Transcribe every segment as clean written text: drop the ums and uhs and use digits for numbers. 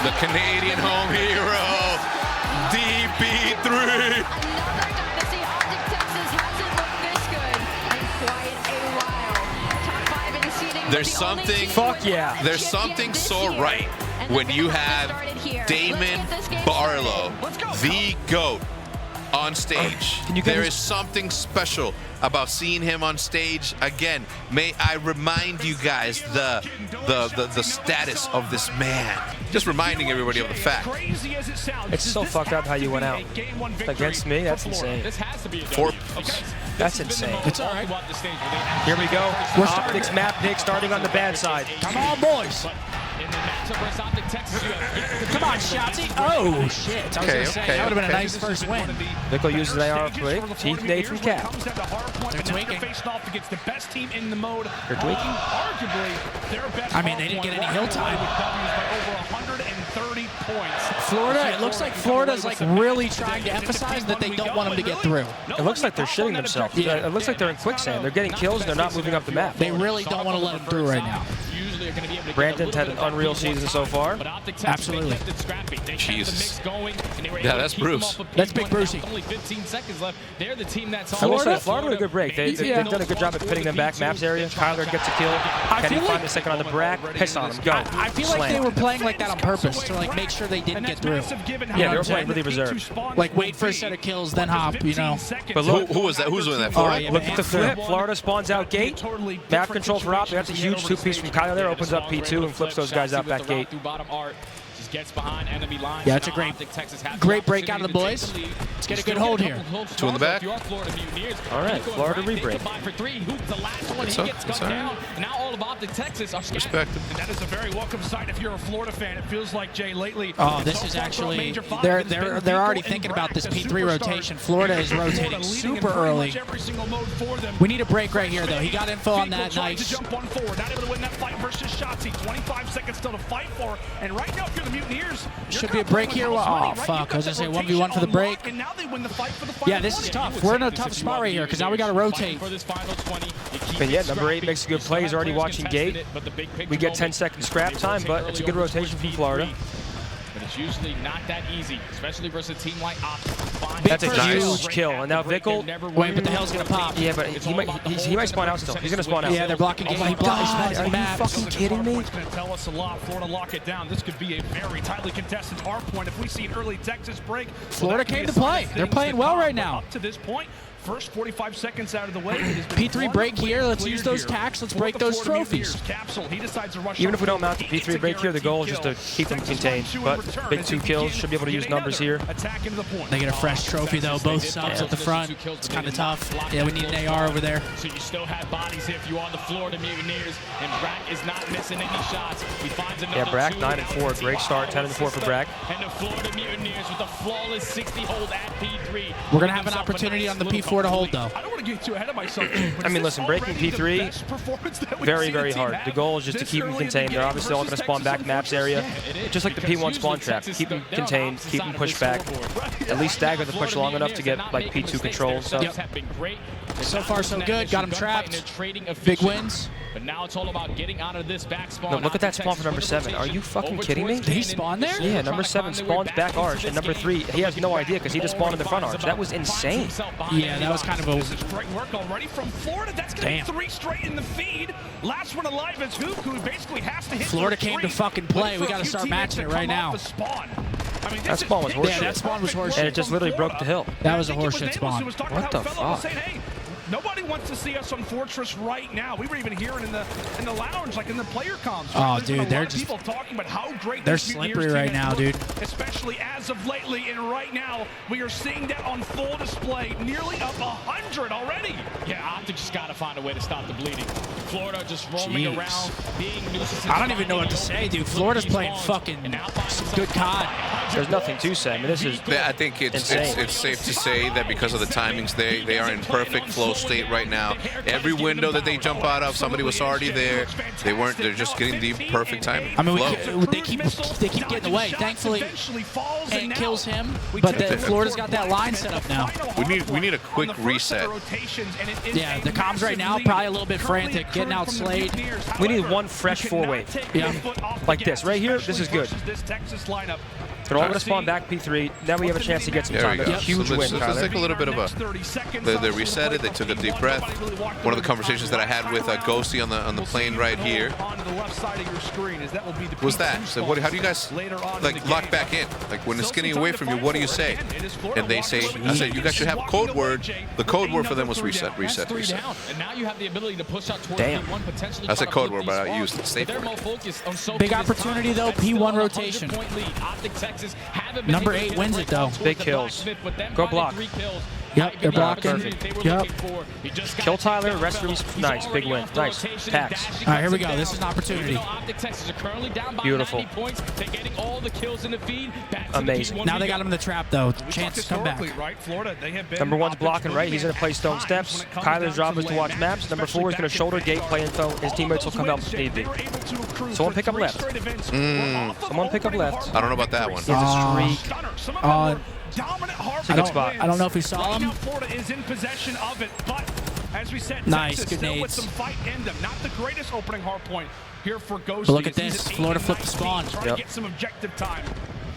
The Canadian home hero, DB3. Another dynasty. OpTic Texas hasn't looked this good in quite a while. Top 5 in seeding. There's something. Fuck yeah. There's something so right when you have Damon Barlow, the GOAT, on stage. There is something special about seeing him on stage again. May I remind you guys the status of this man. Just reminding everybody of the fact. It's so fucked up how you went out. Against me? That's insane. That's insane. It's all right. Here we go. OpTic's map pick starting on the bad side. Come on, boys. Come on, Shotzi. Oh, shit. I was going to say, that would have been a nice first win. Vickle uses an AR play. Teeth Nate from Cap. They're tweaking. They're tweaking. I mean, they didn't get any hill time. Florida, it looks like Florida's like really trying to emphasize that they don't want them to get through. It looks like they're shitting themselves. Yeah. It looks like they're in quicksand. They're getting kills and they're not moving up the map. They really don't want to let them through right now. Brandon's had an unreal season so far. Absolutely. Jesus. Yeah, that's Bruce. That's Big Brucey. I will say, Florida with a good break. They've done a good job at pitting them back maps area. Kyler gets a kill. Can he find the second on the brack? Piss on him. Go. I feel like they were playing like that on purpose to like make sure they didn't get through. Yeah, they were playing really reserved. Like wait for a set of kills, then hop, you know. But look, Who was that? Who's doing that? Florida? Look at the flip. Florida spawns out gate. Map control for OpTic. That's a huge two-piece from Kyler there. Opens up P2 and flips those guys out back gate. Yeah, it's a great break out of the boys. Let's get a good hold here. Two in the back. All right, Florida re-break. What's up? What's up? Now all of OpTic Texas are Respect him. and that is a very welcome sight if you're a Florida fan. It feels like Jay lately. Oh, this is actually they're already thinking about this P3 rotation. Florida is rotating super early. We need a break right here though. He got info on that. Nice. Jump on forward. Not able to win that fight versus Shotzi. 25 seconds still to fight for. And right now, if you're the Mutineers, Should be a break here. Oh fuck! I was gonna say 1v1 for the break. And now they win the fight for the Yeah, this is tough. We're in a tough spot right here because now we got to rotate. But yeah, number 8 makes a good play. He's already watching gate. We get 10-second scrap time, but it's a good rotation from Florida. But it's usually not that easy, especially versus a team like OpTic. That's a huge kill. And now Vickle. Wait, but the hell's gonna pop? Yeah, but he might spawn out still. He's gonna spawn out. Yeah, they're blocking gate. He blocks Are you maps. fucking kidding me? It's going to tell us a lot. Florida lock it down. This could be a very tightly contested hard point if we see an early Texas break. Florida came to play. They're playing well right now. Up to this point, first 45 seconds out of the way. It has been P3 break here. Let's use those tacks. Let's break those trophies. Capsule. He decides to rush Even if we don't mount the P3 break here, the goal is just to keep them contained. But big 2 kills, should be able to use numbers here. They get a fresh trophy though. Both subs at the front. It's kind of tough. Yeah, we need an AR over there. So you still have bodies here if you are the Florida Mutineers, and Brack is not missing any shots. He finds another Yeah, Brack 9-4, great start, 10-4 for Brack. And the Florida Mutineers with a flawless 60 hold at P3. We're gonna have an opportunity on the P4 to hold though. I don't want to get too ahead of myself. I mean, listen, breaking P3, very, very hard. The goal is just to keep them contained. They're obviously all going to spawn back maps area, just like the P1 spawn trap. Keep them contained, keep them pushed back. At least stagger the push long enough to get like P2 control. So. So far, so good. Got him trapped. Big wins. But now it's all about getting out of this back spawn. No, look at that spawn for number 7. Are you fucking kidding me? Did he spawn there? Yeah, number 7 spawns back arch, and number 3, he has no idea because he just spawned in the front arch. That was insane. Yeah, that was kind of a... Great work already from Florida. That's going to be 3 straight in the feed. Last one alive is Hook, who basically has to hit. Florida came to fucking play. We got to start matching it right now. That spawn was horseshit. Yeah, that spawn was horseshit. And it just literally broke the hill. That was a horseshit spawn. What the fuck? Nobody wants to see us on Fortress right now. We were even hearing in the lounge, like in the player comms. Oh, dude, they're just people talking about how great they're slippery right now, dude. Especially as of lately, and right now we are seeing that on full display, nearly up 100 already. Yeah, OpTic just got to find a way to stop the bleeding. Florida just roaming around, being nuisances. I don't even know what to say, dude. Florida's playing fucking some good COD. There's nothing to say. I mean, this is I think it's safe to say that because of the timings, they are in perfect flow state right now. Every window that they jump out of, somebody was already there. They're just getting the perfect timing. I mean, they keep getting away. Thankfully, Ant kills him, but Florida's got that line set up now. We need a quick reset. Yeah, the comms right now probably a little bit frantic, getting out Slade. We need one fresh 4-way. Yeah, like this right here. This is good. They're all going to spawn back P3. Now we have a chance to get some time. That's a huge win, Let's Tyler. take a little bit of they reset it. They took a deep breath. One of the conversations that I had with Ghosty on the plane right here was that. So how do you guys like lock back in? Like when it's getting away from you, what do you say? And they say, I said, you guys should have a code word. The code word for them was reset, reset, reset. Damn. That's a code word, but I used it. Safe word. big opportunity though. P1 rotation. Number 8 wins it though. Big kills. Go block. Yep, they're blocking. Yep. Kill Tyler. Rest room's nice. Big win. Nice. Tax. All right, here we go. This is an opportunity. Beautiful. Amazing. Now they got him in the trap though. Chance to come back. Number 1's blocking right. He's going to play stone steps. Kyler's job is to watch maps. Number 4 is going to shoulder gate play info. His teammates will come help if need be. Someone pick up left. Someone pick up left. I don't know about that one. He has a streak. It's a good spot. I don't know if he saw him. Florida is in possession of it, but as we said, nice, Texas good still with nades. some fight in them. Not the greatest opening hard point here for Ghosty. But look at this. Florida flipped the spawn. Trying to get some objective time.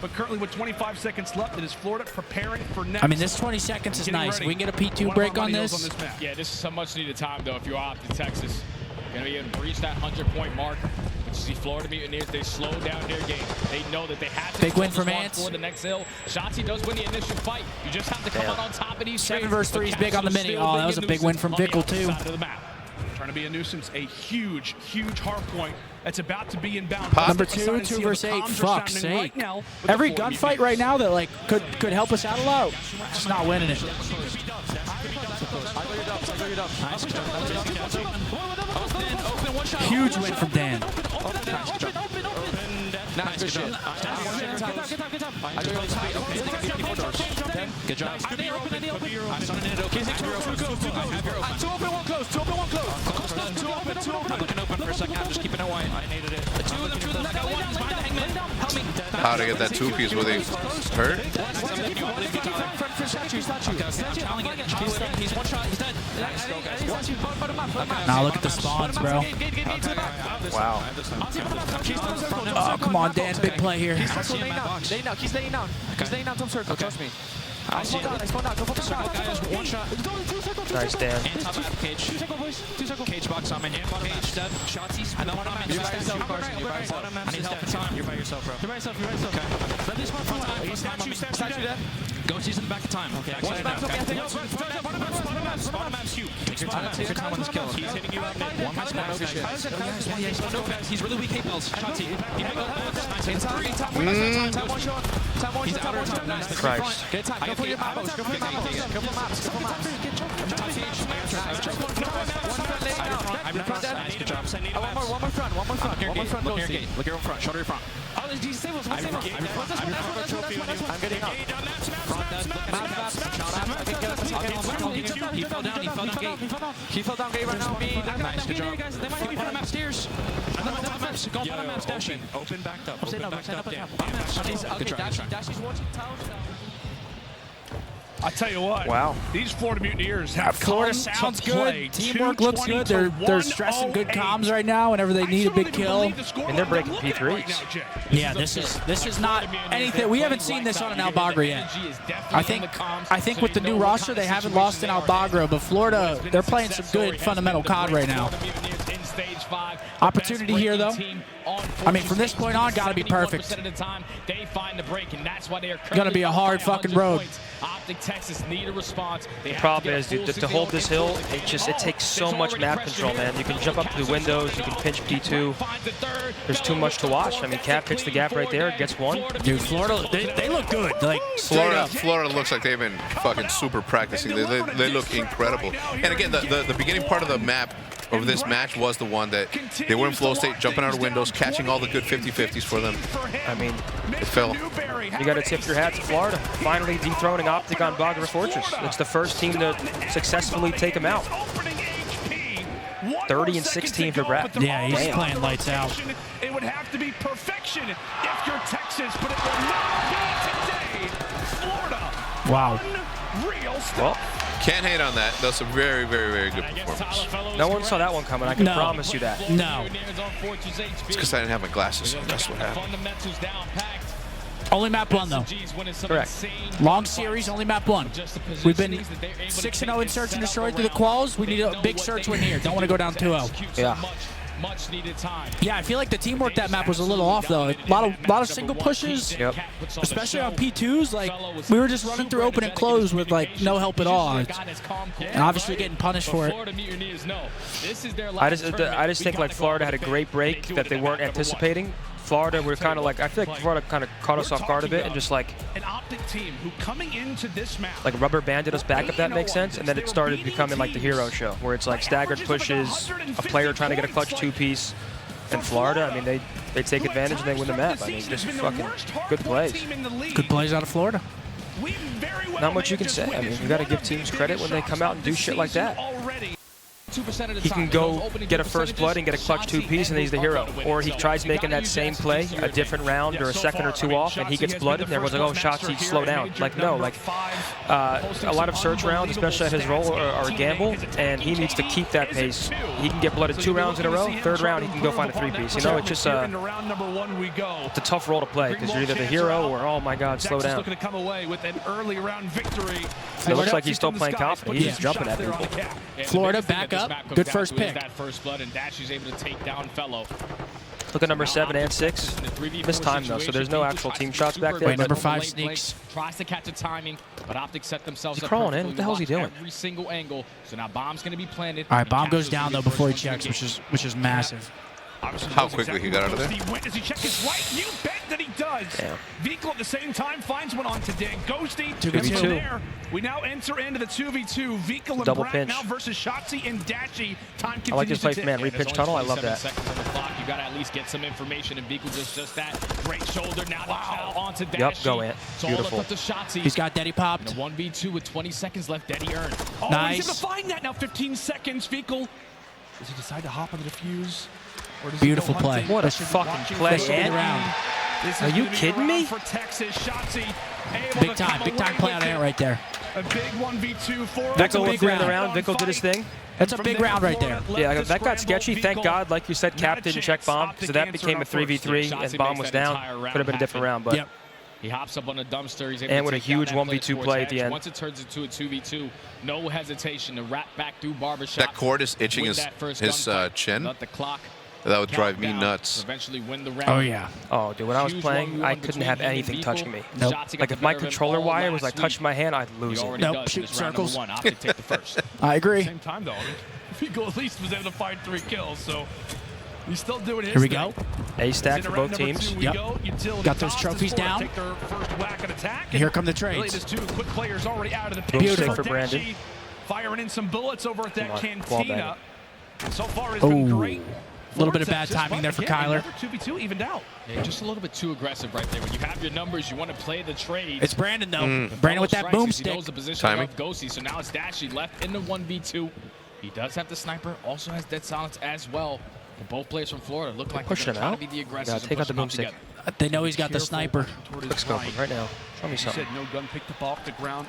But currently with 25 seconds left, it is Florida preparing for next. I mean, this 20 seconds is nice. We can get a P2 break on this. Yeah, this is some much needed time though if you're OpTic Texas. You're going to be able to reach that 100-point mark. You see Florida Mutineers, they slow down their game. They know that they have to big win from Ants. for the next hill. Shotzi does win the initial fight. You just have to come out on top of these 7 versus 3 is big on the mini. Oh, that was a big win from Vickle too. Trying to be a nuisance, a huge, huge hard point that's about to be inbound. Number 2, 2 versus 8. Fuck's sake. Every gunfight right now that like could help us out a lot. Just not winning it. Huge win from Dan. Nice, good shit. Good job. I'm looking open for a second. I'm just keeping it wide. I needed it. How to get that 2-piece? Were they hurt? He's one shot. He's dead. Now look at the spawns, bro. Wow. Oh, come on, Dan. Big play here. He's laying down. He's laying down. He's laying down. Don't circle. Trust me. I spawned down. Go for the shot. Guys, one shot. Nice, Dan. And top of cage. Cage box on me. Cage dead. Shotsies. I know one on me. You're by yourself, Carson. You're by yourself. I need help for time. You're by yourself, bro. You're by yourself. Okay. Let this one for time. Statue dead. Ghosty's in the back of time. Okay. One map's okay. Spawn map's huge. Take your time. Take your time on this kill. He's hitting you out mid. One map's no good shit. He's really weak K-Bells. Shotzi. Time one shot. He's out of time. Nice. Christ. Get time. Go for your maps. Go for your maps. Couple maps. Nice. Good job. One more front. One more front. Look at your gate. Look at your front. Shoulder your front. I'm getting up. He fell down gate. He fell down gate right now. Nice, good job. They might be on map stairs. Go on map, Dashy. Open, backed up. Open, backed up. Yeah. Good try. Dashy's watching towers now. I tell you what. Wow. These Florida Mutineers have Florida sounds good. Teamwork looks good. They're stressing good comms right now whenever they need a big kill. And they're breaking P3s. Yeah, this is not anything. We haven't seen this on an Albagro yet. I think with the new roster they haven't lost in Albagro, but Florida, they're playing some good fundamental COD right now. Opportunity here though. I mean, from this point on, gotta be perfect. Gonna be a hard fucking road. OpTic Texas need a response. The problem is, dude, to hold this hill, it takes so much map control, man. You can jump up to the windows, you can pinch P2. There's too much to watch. I mean, Cat picks the gap right there, gets one. Dude, Florida, they look good. Like Florida looks like they've been fucking super practicing. They look incredible. And again, the beginning part of the map, of this match was the one that they were in flow state, jumping out of windows, catching all the good 50-50s for them. I mean, it fell. You got to tip your hat to Florida, finally dethroning OpTic on Bagra Fortress. It's the first team to successfully take him out. 30-16 for Brad. Yeah, he's playing lights out. It would have to be perfection if you're Texas, but it will not be today. Florida. Wow. Unreal stuff. Well, can't hate on that. That's a very, very, very good performance. No one saw that one coming. I can promise you that. No. It's because I didn't have my glasses, so that's what happened. Only map 1, though. Correct. Long series, only map 1. We've been 6-0 in Search and Destroy through the quals. We need a big search win here. Don't want to go down 2-0. Yeah. Much needed time. Yeah, I feel like the teamwork that map was a little off, though. A lot of single pushes, Yep. especially on P2s. Like, we were just running through open and close with, like, no help at all. And obviously getting punished for it. I just think, like, Florida had a great break that they weren't anticipating. Florida were kind of like, I feel like Florida kind of caught us off guard a bit and just like an OpTic team who coming into this match like rubber banded us back, if that makes sense. And then it started becoming like the hero show, where it's like staggered pushes, a player trying to get a clutch 2-piece. And Florida, I mean, they take advantage and they win the map. I mean, just fucking good plays. Good plays out of Florida. Not much you can say. I mean, you got to give teams credit when they come out and do shit like that. He can go get a first blood and get a clutch 2-piece, and he's the hero. Or he tries making that same play, a different round or a second or two off, and he gets blooded, and everyone's like, oh, Shotzi, slow down. Like, no, like, a lot of search rounds, especially at his role, are a gamble, and he needs to keep that pace. He can get blooded 2 rounds in a row, third round, he can go find a 3-piece. You know, it's just it's a tough role to play, because you're either the hero or, oh my God, slow down. Looking to come away with an early round victory. It looks like he's still playing confident. He's just jumping at people. Florida back up. Good first pick. That first blood, and Dashy's able to take down Fellow. Look at number 7 and 6. Missed time though, so there's no actual team shots back there. Wait, number 5 sneaks. Tries to catch the timing, but OpTic set themselves up. He's crawling in. What the hell is he doing? Every single angle. So now bomb's going to be planted. All right, bomb goes down though before he checks, which is massive. How quickly he got out of there? Does he check his right? You bet that he does. Damn. Vehicle at the same time finds one on today. Ghosty. 2v2. We now enter into the 2v2. Vehicle and Double Brat pinch. now versus Shotzi and Dashy. Time continues. I like this play from man. Repitch tunnel. I love that. Seconds on the clock. You got to at least get some information, and Vehicle just that. Great shoulder. Now the onto Dashy. Yep, go Ant. Beautiful. He's got Daddy popped. And a 1v2 with 20 seconds left. Daddy earned. Oh, nice. He's able to find that now. 15 seconds. Vehicle. Does he decide to hop on the defuse? Beautiful play. What a fucking play, Ant. Are you kidding me? For Texas, Shotzi big time play on Ant right there. A big 1v2 for Vickle went through the round. Vickle did his thing. That's a big round right there. Yeah, that got sketchy. Thank God, like you said, Cap didn't check bomb, so that became a 3v3, and bomb was down. Could have been a different round, but. Yep. He hops up on the dumpster. He's able and to with a huge 1v2 play at the end. Once it turns into a 2v2, no hesitation to wrap back through Barbershop. That cord is itching his chin. Let the clock That would drive me nuts. Eventually win the round. Oh, yeah. Oh, dude, when I was playing, I couldn't have anything touching me. Nope. Like, if my controller wire was, like, touching my hand, I'd lose it. Nope, shoot circles. OpTic take the first. I agree. Same time, though. Vehicle at least was able to find 3 kills, so he's still doing his Here we go. A-stack for both teams. Yep. Got those trophies down. Take their first whack at attack. Here come the Really, trades. there's 2 quick players already out of the picture. Beautiful for Brandon. Firing in some bullets over at that cantina. So far, it's Oh. been great. A little bit of bad timing there for Kyler. 2v2 evened out. Yeah, just a little bit too aggressive right there. When you have your numbers, you want to play the trade. It's Brandon, though. Brandon with that boomstick. He knows the position of Ghosty, so now it's Dashy left in the 1v2. He does have the sniper, also has dead silence as well. But both players from Florida look like pushing they're him trying out. to be the aggressors. Take out the boomstick. They know he's got the sniper. Quick scoping right now. Show me something. No gun picked up off the ground.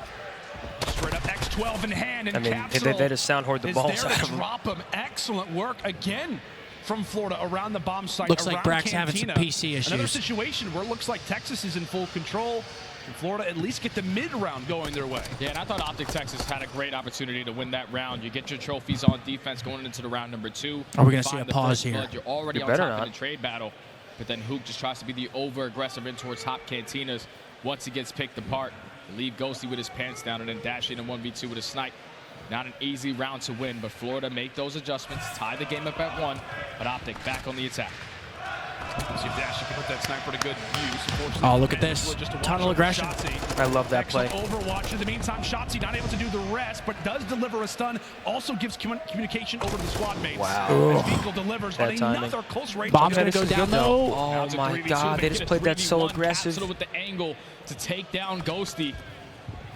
Straight up X12 in hand, and I mean, they just sound hoard the balls out of him. Drop him. Excellent work again from Florida around the bomb site. Looks like Brack's having some PC issues. Another situation where it looks like Texas is in full control. And Florida at least get the mid-round going their way. Yeah, and I thought OpTic Texas had a great opportunity to win that round. You get your trophies on defense going into the round number 2. Are we going to see a pause here? Blood. You're already on top in the trade battle. But then Hook just tries to be the over-aggressive in towards top cantinas. Once he gets picked apart, leave Ghosty with his pants down and then dash in a 1v2 with a snipe. Not an easy round to win, but Florida make those adjustments, tie the game up at 1, but OpTic back on the attack. See if Dash can put that sniper to good use. Oh, look at this. Tunnel aggression. I love that play. Overwatch. In the meantime, Shotzi not able to do the rest, but does deliver a stun. Also gives communication over to the squad mates. Wow. Vehicle delivers on another close range. Bomb's going to go down low. Oh my God, they just played that so aggressive. With the angle to take down Ghosty.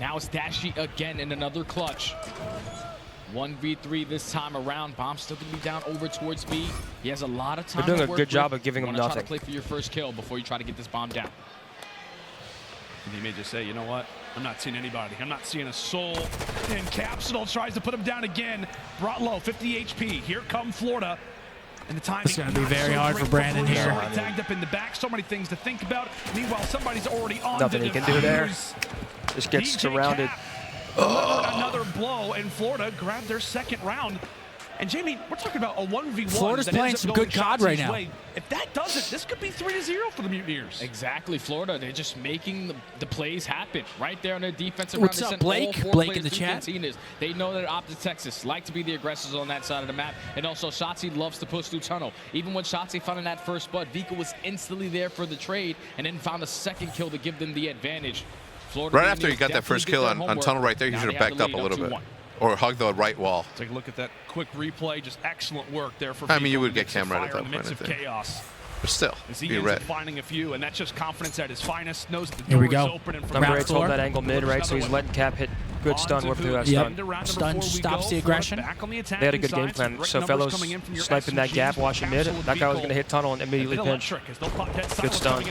Now it's Dashy again in another clutch. 1v3 this time around. Bomb's still going to be down over towards B. He has a lot of time. They're doing a good job of giving him nothing. Try to play for your first kill before you try to get this bomb down. And he may just say, you know what? I'm not seeing anybody. I'm not seeing a soul. And Capsule tries to put him down again. Brought low, 50 HP. Here come Florida. And the time It's going to be very hard for Brandon here. Tagged up in the back. So many things to think about. Meanwhile, somebody's already on Nothing he can do there. Just gets surrounded. Another blow, and Florida grabbed their second round. And Jamie, we're talking about a 1v1. Florida's playing some good COD right now. If that does it, this could be 3-0 for the Mutineers. Exactly, Florida. They're just making the plays happen right there on their defensive What's round. up, Blake? Blake in the chat. They know that OpTic Texas like to be the aggressors on that side of the map, and also Shotzi loves to push through tunnel. Even when Shotzi found in that first blood, Vika was instantly there for the trade, and then found a second kill to give them the advantage. Florida right after he got that first kill on tunnel right there, he should have backed up a little bit. Or hug the right wall. Take a look at that quick replay. Just excellent work there for I mean, you would get camera at that point, I think. Chaos. But still, he ends up finding a few, and that's just confidence at his finest. Knows that the door is open. And Number 8's holding that angle mid, right? So he's letting Cap hit good stun, whip through that stun. Stun stops the aggression. They had a good game plan. So fellows sniping that gap, watching mid. That guy was going to hit tunnel and immediately pinch. Good stun.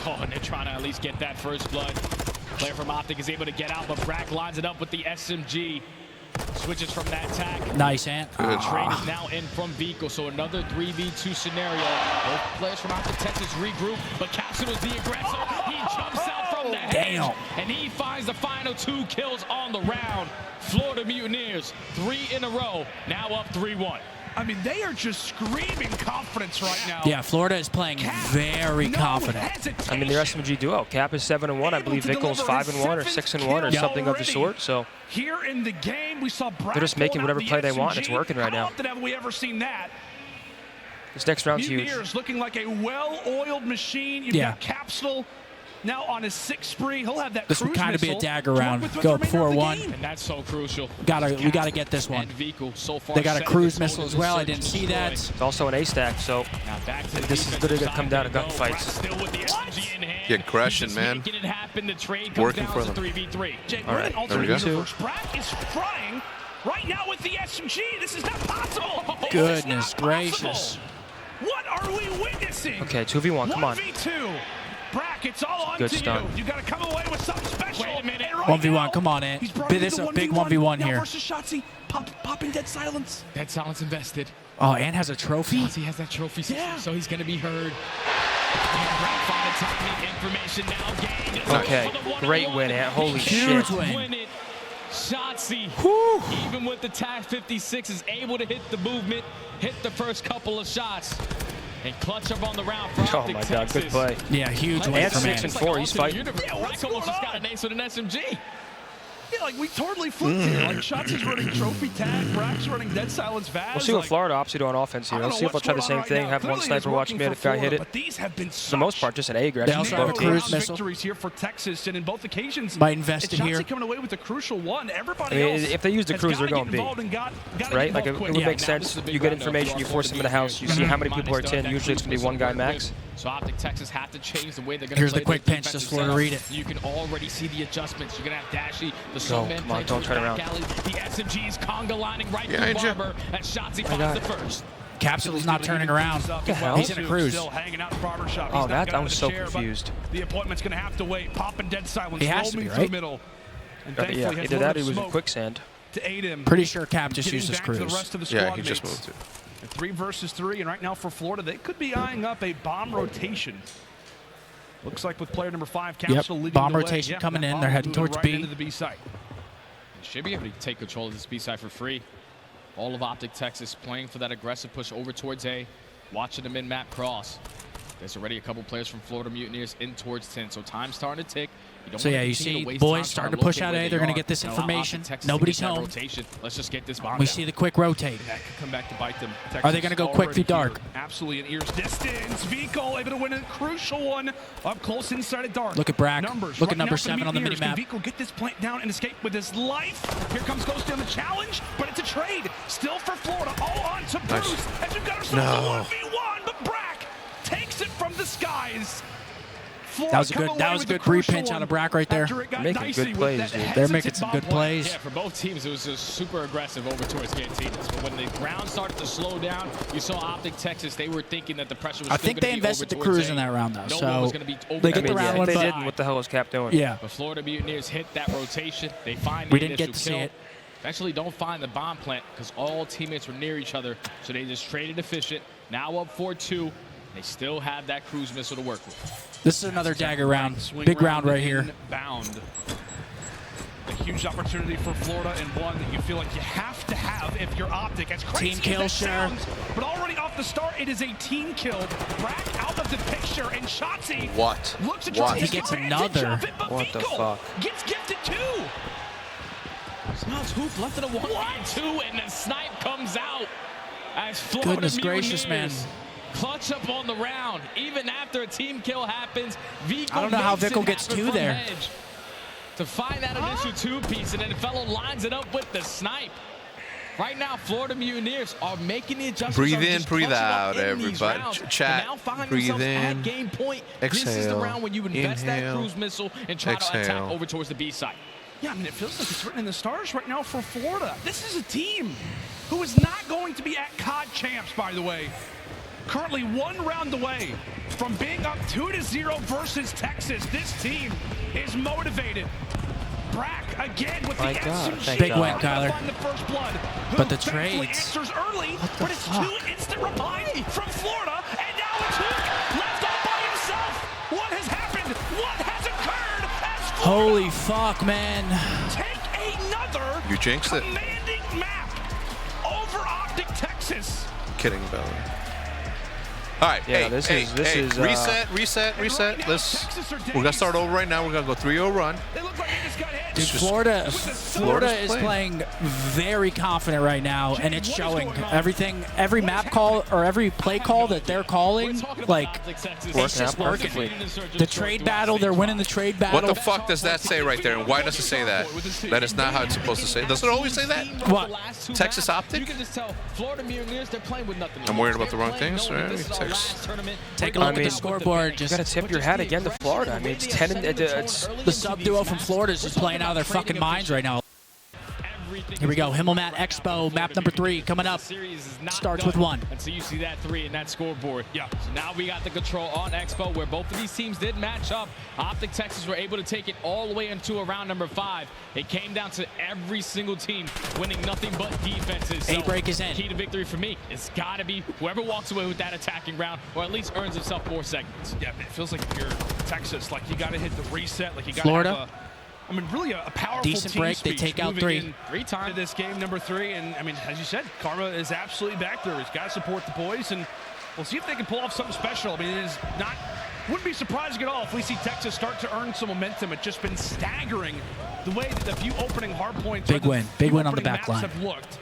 Oh, and they're trying to at least get that first blood. Player from OpTic is able to get out, but Brack lines it up with the SMG. Switches from that tack. Nice, Ant. Trade is now in from Vico, so another 3v2 scenario. Both players from OpTic Texas regroup, but Capsule is the aggressor. He jumps out from the hedge, and he finds the final 2 kills on the round. Florida Mutineers, 3 in a row, now up 3-1. I mean, they are just screaming confidence right now. Yeah, Florida is playing very confident. I mean, their SMG duo. Cap is 7-1. I believe Vickle's 5-1 or 6-1 or something of the sort. So here in the game, we saw they're just making whatever play they want. It's working right now. How often have we ever seen that? This next round's huge. Mutineers looking like a well-oiled machine. You've got Capsule now on his 6th spree. He'll have that. This would kind of be a dagger round. Go 4-1. And that's so crucial. We gotta get this one. They got a cruise missile as well. I didn't see that. It's also an A-stack, so this is literally gonna come down to gunfights. The aggression, man. Working for them. All right, there we go. Brack is frying right now with the SMG. This is not possible. Goodness gracious. What are we witnessing? Okay, 2v1, come on. 1v2. Brack, it's all on Good to stun. you. You got to come away with something special. Wait a minute. 1v1, come on, Ant. This is a big 1v1 here. Versus Shotzi, popping dead silence. Dead silence invested. Oh, Ant has a trophy? He has that trophy, so he's going to be heard. Timing information now gained. Okay, great win, Ant. Holy Huge shit. win. Shotzi, even with the TAC 56, is able to hit the movement, hit the first couple of shots, and clutch up on the round for Oh OpTic my God, Texas. good play. Yeah, huge win Ant's for 6-4, he's fighting. Brack almost just got an ace with an SMG. Yeah, like we totally flipped here. Like Shotzi's running trophy tag, Brack's running dead silence Vaz. We'll see what Florida opts to do on offense here. Let's see if they'll try the same thing, have one sniper watch mid, if guy hit it. For the most part, just an A aggression. They also have a cruise missile. Victories here for Texas, and in both occasions, might invest in here. Shotzi coming away with the crucial one. Everybody I mean, else if they use the cruise, they're going B. Right? Like, it would make sense. You get information, you force them in the house, you see how many people are 10. Usually it's going to be one guy max. So OpTic Texas have to change the way they're going to Here's play the quick their pinch, just defensive Florida read setup. it. You can already see the adjustments. You're going to have Dashy, the Go, Scump come on, don't turn around. The SMG's conga lining right through Barber as Shotzi finds the first. Capsule's not turning around. He's in a cruise. Oh, that I was so confused. The appointment's going to have to wait. Popping dead silence. He has to be, right? Yeah, either that or he was in quicksand. To aid him. Pretty sure Cap just used his cruise. Yeah, he just moved it. 3 versus 3, and right now for Florida, they could be eyeing up a bomb rotation. Looks like with player number 5, Capsule leading bomb the way. rotation coming in. They're heading towards right B. into the B site. Should be able to take control of this B side for free. All of OpTic Texas playing for that aggressive push over towards A, watching the min-map cross. There's already a couple players from Florida Mutineers in towards 10, so time's starting to tick. So yeah, you see boys starting to push out A. They're going to get this information. Nobody's home. Let's just get this bomb. We see the quick rotate. That could come back to bite them. Are they going to go quick through dark? Absolutely an ear's distance. Vico able to win a crucial one up close inside of dark. Look at Brack. Numbers Look at right number now for 7 on the Mutineers. minimap. Can Vico get this plant down and escape with his life? Here comes Ghosty on the challenge, but it's a trade. Still for Florida. All on to Bruce. As we've got ourselves a 1v1, but Brack takes it from the skies. That was a good re-pinch on a Brack right there. Making good plays, dude. They're making some good plays. Yeah, for both teams, it was just super aggressive over towards Cantinas. But when the ground started to slow down, you saw OpTic Texas. They were thinking that the pressure was I think they invested the cruise in that round, though. So they get the round one, they but didn't. What the hell was Cap doing? Yeah. The Florida Mutineers hit that rotation. They find We didn't get to see it. Eventually don't find the bomb plant because all teammates were near each other. So they just traded efficient. Now up 4-2. They still have that cruise missile to work with. This is another dagger round. Big round right here. Bound. A huge opportunity for Florida and one that you feel like you have to have if you're OpTic. As crazy Team kill, as sure. that sounds, but already off the start, it is a team kill. Brack out of the picture, and Shotzi looks to try He gets another. What the fuck? Gets gifted two. Now it's Hoop left in a 1-2, and the snipe comes out. As Florida Goodness gracious, man. Clutch up on the round. Even after a team kill happens, Vico I don't know how makes Vico it gets happen two from there. edge to find that initial two-piece, and then the fellow lines it up with the snipe. Right now, Florida Mutineers are making the adjustments. Breathe in, breathe out, everybody. Chat, breathe in, game point. exhale, This is the round when you invest that inhale, cruise missile and try to attack exhale. over towards the B side. Yeah, I mean, it feels like it's written in the stars right now for Florida. This is a team who is not going to be at COD champs, by the way. Currently 1 round away from being up 2-0 versus Texas. This team is motivated. Brack again with the SMG. Big win, Kyler. Find the first blood. But the Thankfully trades. answers early, but it's 2 instant replies from Florida, and now it's Hook left all by himself. What has happened? What has occurred? As Florida Holy fuck, man. take another You jinxed it. commanding map over OpTic Texas. Kidding about it. All right, Yeah, hey, this hey, is reset. We're gonna start over right now. We're gonna go 3-0 run. They look like they just got hit. Dude, just- Florida Florida's is playing very confident right now, and it's showing. Every map call or every play call that they're calling, like, it's just working. The trade battle, they're winning the trade battle. What the fuck does that say right there? And why does it say that? That is not how it's supposed to say. Does it always say that? What? Texas OpTic? You can just tell Florida Mutineers, they're playing with nothing. I'm worried about the wrong things, right? Take a look at the scoreboard. You Just gotta tip your hat again to Florida. I mean, it's 10 and it's the sub duo from Florida is just playing out of their fucking minds right now. Here we go. Himmelmat Expo, map number 3 coming up. Starts with 1. And so you see that 3 in that scoreboard. Yeah. So now we got the control on Expo where both of these teams did match up. OpTic Texas were able to take it all the way into a round number 5. It came down to every single team winning nothing but defenses. So A-break is in. Key to victory for me, it's got to be whoever walks away with that attacking round or at least earns himself 4 segments. Yeah, it feels like if you're Texas, like you got to hit the reset, like you got to Florida. have I mean, really a powerful Decent team break. They speech take out moving 3. in to this game number 3, and I mean, as you said, Karma is absolutely back there. He's got to support the boys, and we'll see if they can pull off something special. I mean, it is not, wouldn't be surprising at all if we see Texas start to earn some momentum. It's just been staggering the way that the few opening hard points, Big win on the back line. have looked.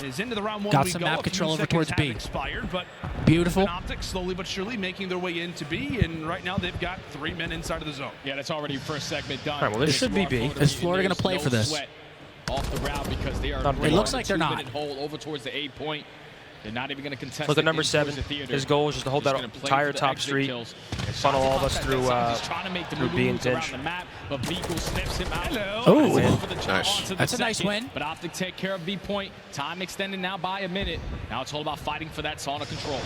Is into the round 1 Got we some go. map A few control over seconds towards have B. Expired, but Beautiful. OpTic slowly but surely making their way into B, and right now they've got 3 men inside of the zone. Yeah, that's already first segment done. All right, well, this should be B. Is Florida going to play for this? Off the round because they are. It looks like they're not. Hole over towards the 8 point. They're not even going to contest. Look at it number in 7. towards the theater. His goal is just to hold Just that gonna play entire for the top exit street, kills. funnel all of us through B and Tinge. But Vico snips him out. Oh, Nice. That's a nice win. But OpTic take care of B point. Time extended now by a minute. Now it's all about fighting for that sauna control.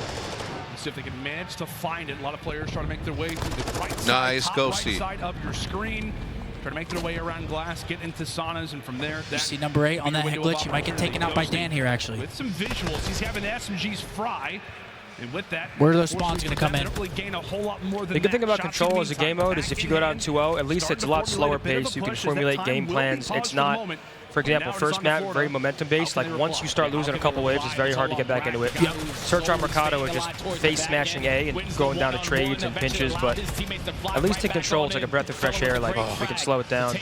See if they can manage to find it. A lot of players trying to make their way through the right side, Nice, top go right see. side of your screen. Try to make their way around glass, get into saunas, and from there, You see number 8 on that head glitch. You might get taken out by Dan here, actually. With some visuals, he's having the SMGs fry. And with that, Where are those spawns going to come in? Really gain a whole lot more than The good thing that. about Shots Control in as a meantime game mode is if you go down 2-0, at least it's a lot slower paced. You can formulate game plans. It's not For example, first map, very momentum-based. Like, once you start losing a couple waves, it's very hard to get back into it. Yep. Search on Mercado and just face-smashing A and going down to trades and pinches, but at least take control. It's like a breath of fresh air. Like, we can slow it down,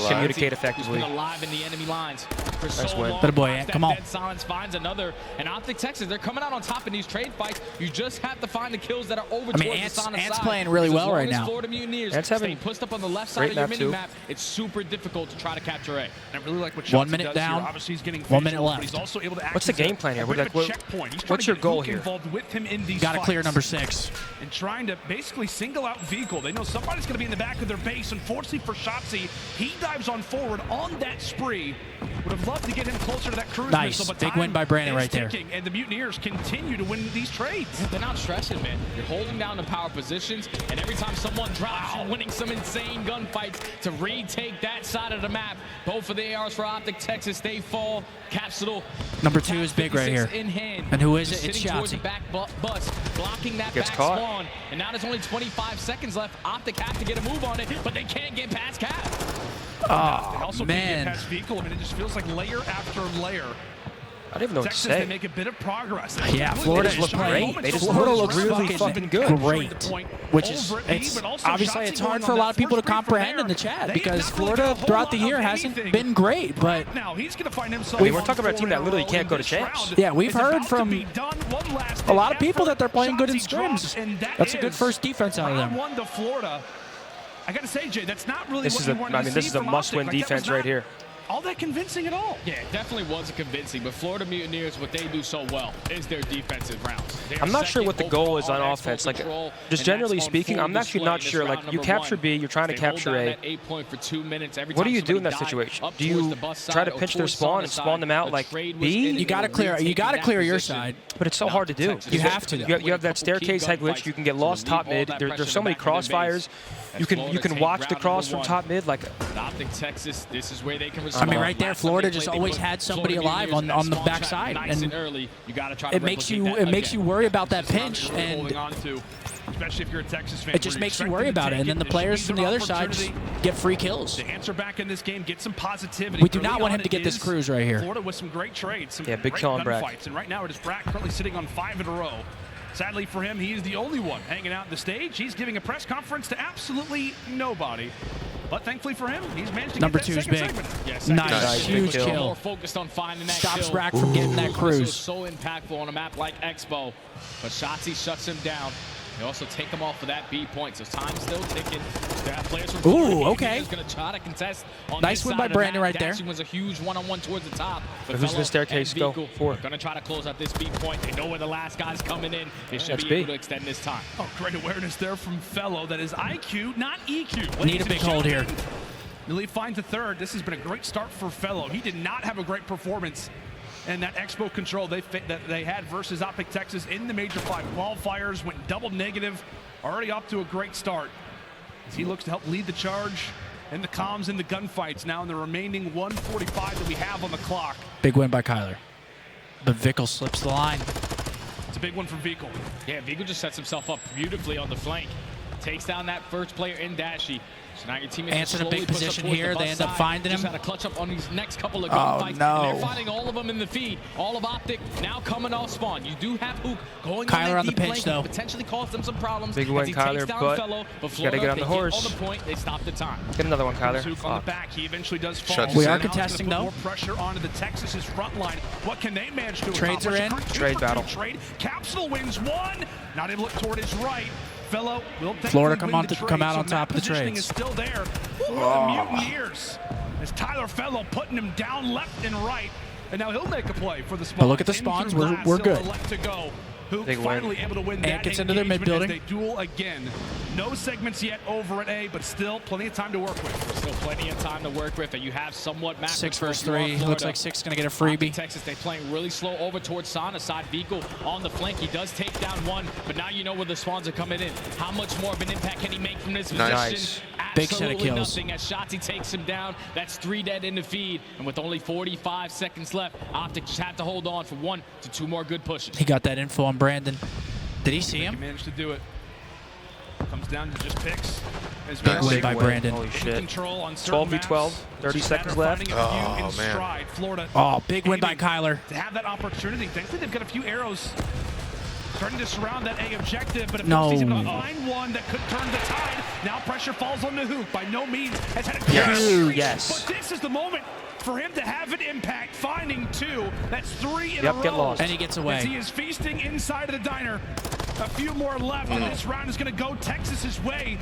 communicate effectively. Nice win. But boy, come on. Silence finds another. And OpTic Texas, they're coming out on top in these trade fights. You just have to find the kills that are over towards the Sana side. Ant's playing really well right now. Florida Mutineers Ant's having pushed up on the left side great of your map mini-map. It's super difficult to try to capture A. And I really like what 1 Shotzi minute does down, here. Obviously, he's getting 1 minute visuals, left. but he's also able to act What's the as a game plan here? bit of a What- checkpoint. He's trying what's to your get goal Hook here? involved with him in these Got to clear fights. number 6. And trying to basically single out Vehicle. They know somebody's going to be in the back of their base. Unfortunately for Shotzi, he dives on forward on that spree. Would have loved to get him closer to that cruise Nice. missile, but Big time win by Brandon is right there. ticking, and the Mutineers continue to win these trades. They're not stressing, man. You're holding down the power positions, and every time someone drops, you're winning some insane gunfights to retake that side of the map. Both of the ARs for OpTic Texas, they fall. Capsule. Number 2 is big right here. In hand. And who is Just it? It's sitting towards Shotzi. the back bus, blocking that Gets back caught. spawn. And now there's only 25 seconds left. OpTic have to get a move on it, but they can't get past Cap. They also can't man. get past Vehicle. I mean, it just feels like layer after layer. I don't even know what to Texas, they say. make a bit of progress. Yeah, Florida just look great. They just Florida look looks really fucking good. Great. Which is, it's obviously it's hard for a lot of people to comprehend in the chat because Florida throughout the year hasn't been great, but now he's going to find himself. I mean, we're talking about a team that literally can't go to champs. yeah, we've heard from a lot of people that they're playing good in scrims. That's a good first defense out of them. Round 1 to Florida. I got to say, Jay, that's not really This what is you a, wanted I to mean, see this is a from must-win OpTic. Like, that was defense right not here. all that convincing at all. Yeah, it definitely was convincing, but Florida Mutineers, what they do so well is their defensive rounds. I'm not sure what the goal is on offense. Like, just generally speaking, I'm actually not sure. Like, you capture B, you're trying to capture A. What do you do in that situation? Do you try to pinch their spawn and spawn them out like B? You got to clear your side. But it's so hard to do. You have to. You have that staircase head glitch. You can get lost top mid. There's so many crossfires. You can watch the cross from top mid. Like, OpTic Texas, this is where they can I mean, right there, Florida just always had somebody alive on the backside, and it makes you worry about that pinch, and especially if you're a Texas fan. it just makes you worry about it. And then the players from the other side just get free kills. To answer back in this game, get some positivity. We do not want him to get this cruise right here. Florida with some great trades, some big great kill on Brack. gunfights, and right now it is Brack currently sitting on 5 in a row. Sadly for him, he is the only one hanging out the stage. He's giving a press conference to absolutely nobody. But thankfully for him, he's managed to Number get that 2 is second big. segment. Yes, Nice, huge kill. kill. More focused on finding that Stops kill. Brack from getting that This cruise. was so impactful on a map like Expo, but Shotzi shuts him down. They also take him off for that B point, so time's still ticking. There are players from Ooh, okay. Going to try to contest on Nice this win side by of the Brandon map. right there. Dashing was a huge one-on-one towards the top. But Who's Fellow the staircase and go Vehicle for? Going to try to close out this B point. They know where the last guy's coming in. They should That's be B. able to extend this time. Oh, great awareness there from Fellow. That is IQ, not EQ. Need a big hold here. Lily finds a third. This has been a great start for Fellow. He did not have a great performance in that Expo control that they had versus OpTic Texas in the Major 5 qualifiers. Went double negative. Already off to a great start as he looks to help lead the charge in the comms and the gunfights now in the remaining 1:45 that we have on the clock. Big win by Kyler. But Vickle slips the line. It's a big one for Vehicle. Yeah, Vigo just sets himself up beautifully on the flank. Takes down that first player in Dashi. So now your teammates Ant's in a slowly big push up position towards here. the They bus end up side. finding Just him. had to clutch up on these next couple of Oh, gunfights. no. And they're finding all of them in the feed. All of OpTic now coming off spawn. You do have Hook going Kyler on on the deep pinch, flank, though. potentially cause them some problems. Big as win, he Kyler, takes down but Fellow, but gotta Florida, get on they the horse. on the point. They stop the time. Get another one, Kyler. Zook on the back. He eventually does fall. Shut We this are in. Now it's gonna contesting, put though. More pressure onto the Texas's front line. What can they manage to Trades are accomplish? in. Trade battle. Trade. Capsule wins one. Not able to look toward his right. Fellow will Florida thankfully come win the come trade, out so on top of the positioning trades. is still there. The Mutineers. As Tyler Fellow putting him down left and right. And now he'll make a play for the spawns. But look at the In spawns. through We're glass, good. He'll elect to go. Who Big win. finally able to win that gets into their mid engagement building. as they duel again. No segments yet over at A, but still plenty of time to work with. Still plenty of time to work with, and you have somewhat matched. 6 versus 3. Looks like 6 going to get a freebie. Texas, they playing really slow over towards Sana side. Vico on the flank. He does take down one, but now you know where the spawns are coming in. How much more of an impact can he make from this position? Nice. Big set of Absolutely kills. nothing as Shotzi takes him down. That's 3 dead in the feed, and with only 45 seconds left, OpTic just had to hold on for 1 to 2 more good pushes. He got that info on Brandon. Did he see He him? managed to do it. Comes down to just picks. Big win by Brandon. Holy shit. Control on 12v12, 30 seconds left. Oh, man. Florida. Oh, big win by Kyler. To have that opportunity. Thankfully, they've got a few arrows starting to surround that A objective, but if No. he's able to find one that could turn the tide, now pressure falls on the hoop. By no means has had a Yes. great Yes. But this is the moment for him to have an impact, finding 2. That's 3 in a row. Yep, get lost. And he gets away. As he is feasting inside of the diner. A few more left, and this round is going to go Texas's way.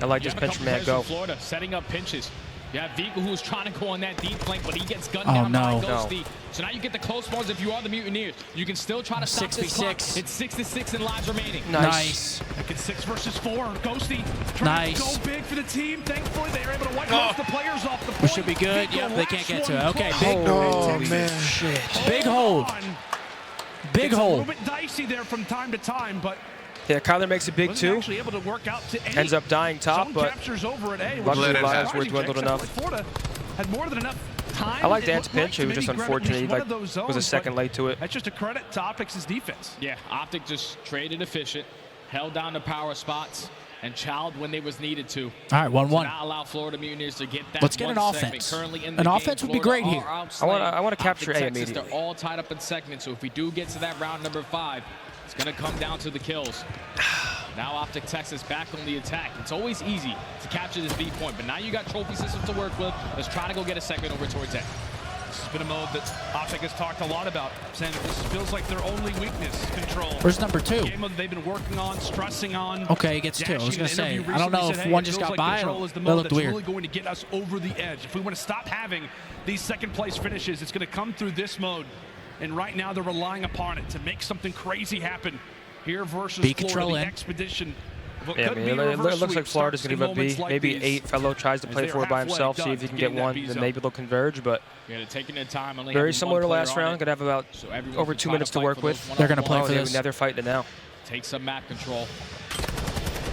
I like this pinch man. Go. Florida setting up pinches. You have Vigo who's trying to go on that deep flank, but he gets gunned Oh, down by no. Ghosty. So now you get the close ones if you are the Mutineers. You can still try to stop this clock. 6v6. It's 6-6 in lives remaining. Nice. Like it's 6 versus 4. Ghosty trying to go big for the team. Thankfully, they are able to wipe most of the players off the point. We should be good. Vigo Yep, they can't get to it. last Okay, one big. close. Oh, man. Shit. Big hold. Big It's a hold. little bit dicey there from time to time, but Yeah, Kyler makes a big wasn't 2. actually able to work out to any Ends up dying top, zone but captures over at A. luckily Let it lives happen. were dwindled enough. Florida had more than enough time. I like it Dan's looked like pinch. to It was just maybe grab at unfortunate. He least one like of those was zones, a second but late to it. That's just a credit to OpTic's defense. Yeah, OpTic just traded efficient, held down the power spots, and chowed when they was needed to. All right, 1-1. To not allow Florida Mutineers to get that. Let's get an one segment. offense. Currently in An the game, offense would be Florida great here. are outslaying I wanna capture OpTic A Texas. immediately. They're all tied up in segments, so if we do get to that round number 5, it's going to come down to the kills. Now OpTic Texas back on the attack. It's always easy to capture this B point, but now you got trophy systems to work with. Let's try to go get a segment over towards A. This has been a mode that OpTic has talked a lot about, saying that this feels like their only weakness, control. Where's number 2? Game mode that they've been working on, stressing on. Okay, he gets 2. I was Dashing going to in say, an interview I don't know recently if said, hey, one it just feels got like by control or is the that mode looked that's weird. really going to get us over the edge. If we want to stop having these second place finishes, it's going to come through this mode. And right now they're relying upon it to make something crazy happen here versus B Florida, control the in. expedition. What Yeah, I could mean, be a it reverse looks like sweep Florida's starts going to in give up B. moments like Maybe these. 8. Fellow tries to As play they are for it by halfway himself, see done if he to can getting get that one, B then zone. maybe they'll converge. But Yeah, they're taking their time. Only very having similar to one player last on round. it. Going to have about So everyone over can 2 try minutes to fight work for with. those They're gonna play Oh, for yeah, this. now they're fighting it now. Take some map control.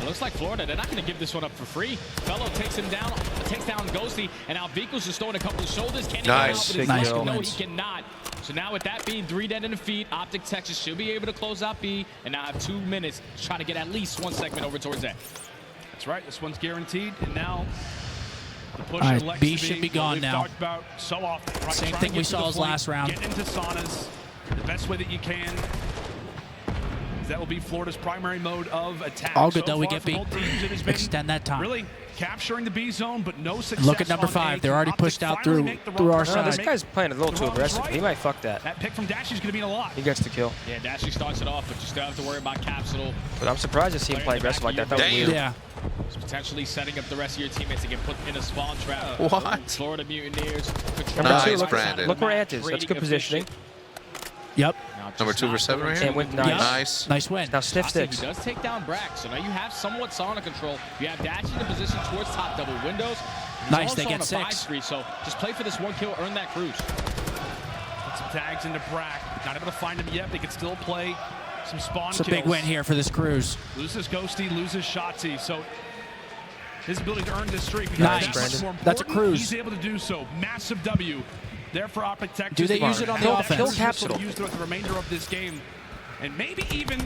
It looks like Florida, they're not going to give this one up for free. Fellow takes him down, takes down Ghosty, and now Vico's just throwing a couple of shoulders. Can he Nice. get out with his Nice leg? No, wins. he cannot. So now with that being 3 dead in the feet, OpTic Texas should be able to close out B and now have 2 minutes to try to get at least one segment over towards A. That's right. This one's guaranteed. And now the push All right, elects B to should be what gone we've now. talked about so often. Right? Same Trying thing to we get to saw the as point, last round. Get into saunas the best way that you can. That will be Florida's primary mode of attack. All good so though, we far get for B. both teams, it has been Extend that time. really capturing the B zone, but no success. Look at number on 5. A. They're already OpTic pushed out finally through make the our wrong No, side. this make guy's playing a little the too wrong aggressive. right. He might fuck that. That pick from Dashi is going to mean a lot. He gets the kill. Yeah, Dashy starts it off, but you still have to worry about Capsule. But I'm surprised to see him play aggressive like that. That was Damn. weird. Yeah. Potentially setting up the rest of your teammates to get put in a spawn trap. What? Florida Mutineers. Number Nice, 2, look, Brandon. look where Ant is. That's good positioning. Yep. Number 2 versus 7 right here? And with nice. Yep. Nice. Nice win. Now stiff He sticks. does take down Brack, so now you have somewhat sauna control. You have Dashi in position towards top double windows. He's Nice, also they get on a 6. 5-3, so just play for this 1 kill, earn that cruise. Put some tags into Brack. Not able to find him yet. They can still play some spawn It's a kills. big win here for this cruise. Loses Ghosty, loses Shotzi. So his ability to earn this streak becomes Nice, that much Brandon. more That's a important. cruise. He's able to do so. Massive W. There for OpTic Texas. Do they use it on the Have that offense? cruise Kill missile to Capsule. use throughout the remainder of this game, and maybe even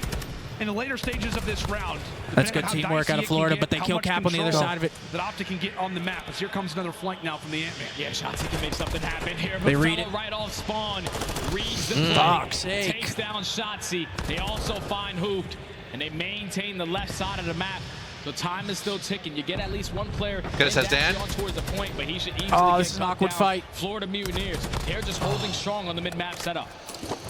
in the later stages of this round. That's depending good on how teamwork dicey out of it can Florida, get, but they how kill much Cap on the other control side of it. that OpTic can get on the map. As here comes another flank now from the Ant-Man. Yeah, Shotzi can make something happen here. But They read Fellow it. right off spawn. Reads the play. Fuck's sake. Takes down Shotzi. They also find Hooped, and they maintain the left side of the map. So time is still ticking. You get at least one player. Get us as Dan. On towards the point, but he should easily Oh, get this is an cut awkward down. fight. Florida Mutineers. They're just holding strong on the mid-map setup.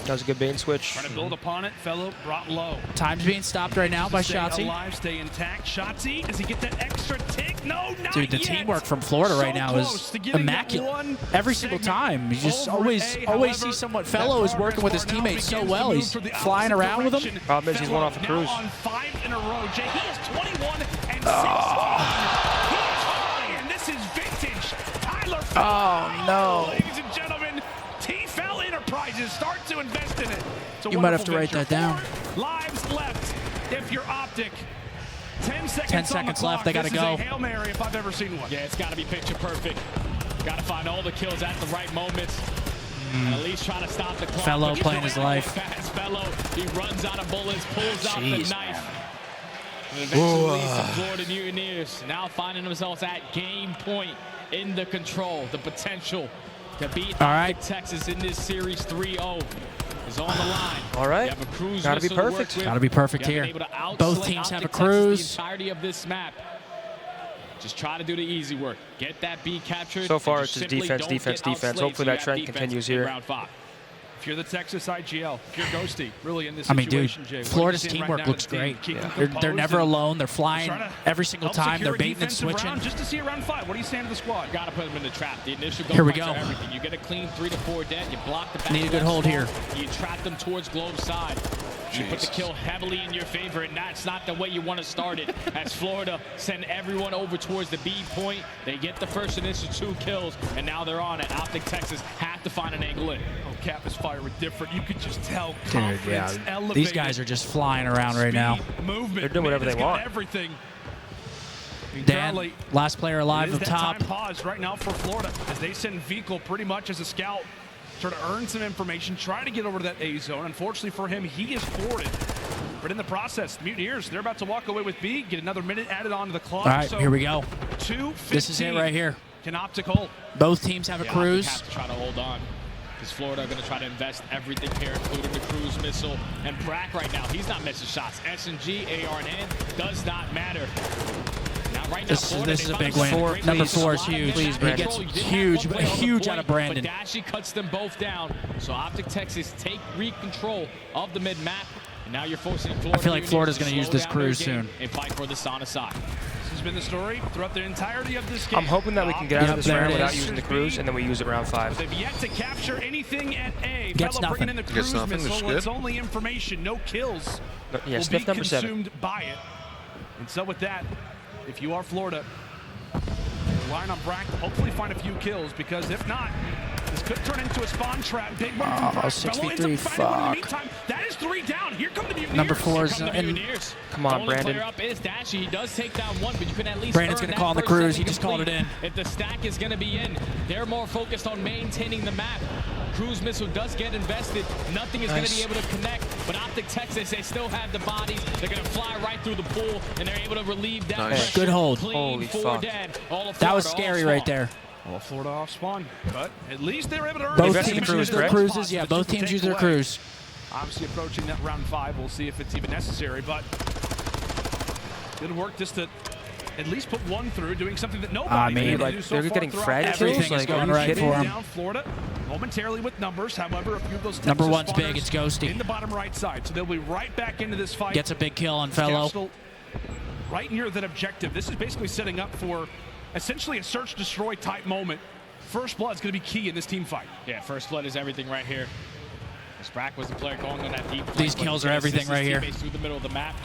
That was a good bait switch. Trying to build upon it. Fellow brought low. Time's being stopped right now by Stay Shotzi. alive, stay intact. Shotzi, does he get that extra tick? No, not Dude, the yet. teamwork from Florida right So now close is to getting that immaculate. one Every single segment time. You just over always A. always However, see somewhat that Fellow is progress working with his bar now teammates so begins to well. move He's for the flying opposite around with them. direction. Problem is he's one off a Now cruise. on 5 in a row. Jay, he is 21 and 16. He is flying. This is vintage. Tyler Fellow. Oh, no. Ladies and gentlemen, T-Fell Enterprises start to invest in it. It's a You might have to wonderful write that venture. down. 4 lives left if you're OpTic. 10 seconds, 10 on the seconds clock. left. They gotta This go. is a Hail Mary if I've ever seen one. Yeah, it's got to be picture perfect. Got to find all the kills at the right moments. And at least try to stop the clock. Fellow But you playing know his how life. fast Fellow, he runs out of bullets, pulls out the Jeez, knife. And eventually leads the Florida Mutineers now finding themselves at game point in the control. The potential to beat OpTic Texas in this series 3-0 is on the line. All right. Gotta be perfect. Gotta be perfect here. Both teams have a cruise. The entirety of this map. Just try to do the easy work. Get that B captured. So far, it's just defense, defense, defense. Hopefully that trend continues here. If you're the Texas IGL, if you're Ghosty, really in this I mean, dude, situation, Jay, Florida's teamwork looks great. They're never alone. They're flying every single time. They're baiting and switching. Just to see around 5. What are you saying to the squad? Got to put them in the trap. The initial Here we go. everything. You get a clean 3 to 4 dead. You block the back. Need a good hold here. You trap them towards Globe's side. You put the kill heavily in your favor, and that's not the way you want to start it. As Florida send everyone over towards the B point, they get the first initial 2 kills, and now they're on it. OpTic Texas have to find an angle in. Oh, Kappa's fire was different. You could just tell confidence elevated. These guys are just flying around right now. Movement. They're doing whatever they want. Everything. Dan, last player alive up top. Time pause right now for Florida as they send Vehicle pretty much as a scout. Try to earn some information, try to get over to that A zone. Unfortunately for him, he is forwarded. But in the process, the Mutineers, they're about to walk away with B, get another minute added on to the clock. All right, here we go. 2:15. This is it right here. Can OpTic hold? Both teams have a cruise. Have to try to hold on. Because Florida are going to try to invest everything here, including the cruise missile. And Brack right now, he's not missing shots. S&G, AR and N, does not matter. This is a big win. Number 4 is huge. He gets huge out of Brandon. But Dashy cuts them both down. So OpTic Texas take control of the mid-map. And now you're forcing Florida. I feel like Florida's going to use this cruise soon. And fight for the Sana side. This has been the story throughout the entirety of this game. I'm hoping that we can get out of this round without using the cruise, and then we use it round 5. They've yet to capture anything at A. Gets Fellow nothing. bringing in the cruise missile. It's only information. No kills. Yeah, sniff number 7. Consumed by it. And so with that, if you are Florida, relying on Brack to hopefully find a few kills, because if not, this could turn into a spawn trap. Big one from Brack. 6v3, fuck. That is 3 down. Here come the Mutineers. Number 4 is in. Come on, Brandon. Player up is Dashy. He does take down 1, but you can at least Brandon's going to call on the cruise. He just called it in. If the stack is going to be in, they're more focused on maintaining the map. Cruise missile does get invested. Nothing is going to be able to connect, but OpTic Texas, they still have the bodies. They're going to fly right through the pool, and they're able to relieve that pressure. Good hold. Holy fuck. That was scary right there. All Florida off spawn, but at least they're able to earn both teams use their cruises. Yeah, both teams use their cruise. Obviously approaching that round 5. We'll see if it's even necessary, but good work just to at least put 1 through, doing something that nobody they're getting frag kills. Everything is going right for them. Down Florida momentarily with numbers. However, a few of those number 1's big. It's Ghosty in the bottom right side, so they'll be right back into this fight. Gets a big kill on Fellow. Right near that objective. This is basically setting up for essentially a search destroy type moment. First blood is going to be key in this team fight. Yeah, first blood is everything right here. Sprack was the player going on that deep flank. These kills are everything right here. Through the middle of the map.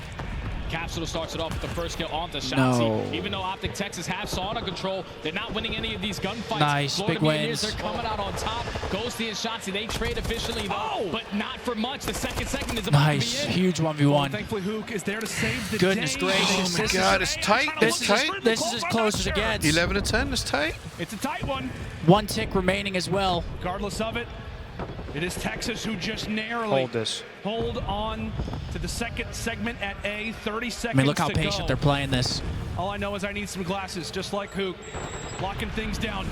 Capsule starts it off with the first kill onto Shotzi. No. Even though OpTic Texas have Sauna control, they're not winning any of these gunfights. Nice, Florida big Mutineers, wins. they're coming out on top. Ghosty and Shotzi, they trade efficiently though, but not for much. The second segment is about to be in. Huge 1v1. Thankfully, Hook is there to save the Goodness day. gracious. Oh my God, it's tight. It's tight. This is as close as it gets. 11 to 10. It's tight. It's a tight one. 1 tick remaining as well. Regardless of it, it is Texas who just narrowly hold on to the second segment at A. 30 seconds to go. I mean, look how patient they're playing this. All I know is I need some glasses, just like Hook. Locking things down.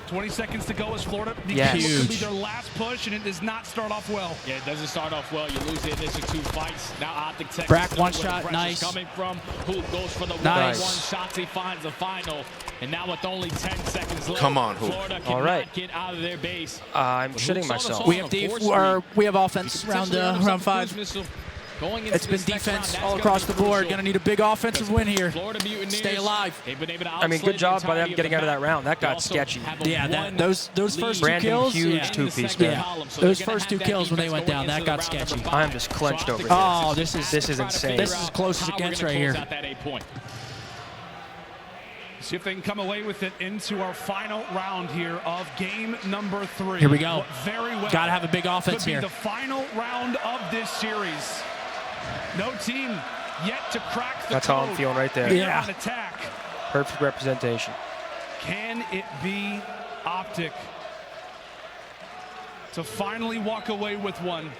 20 seconds to go as Florida. Yes. This will be their last push, and it does not start off well. Yeah, it doesn't start off well. You lose the initial 2 fights. Now OpTic Texas. Brack, 1 shot, nice. Coming from who goes for the nice. 1-1 shots. He finds the final. And now with only 10 seconds left, come on, Hook. Florida cannot get out of their base. I'm shitting myself. We have offense round 5. It's been defense all across the board. Gonna need a big offensive win here. Stay alive. I mean, good job by them getting out of that round. That got sketchy. Yeah, those first 2 kills. Huge 2-piece, man. Yeah, those first 2 kills when they went down, that got sketchy. I'm just clenched over here. Oh, this is insane. This is as close as it gets right here. See if they can come away with it into our final round here of game number 3. Here we go. Very well. Gotta have a big offense here. here. The final round of this series. No team yet to crack the That's how I'm feeling right there. Yeah. On attack. Perfect representation. Can it be OpTic to finally walk away with one?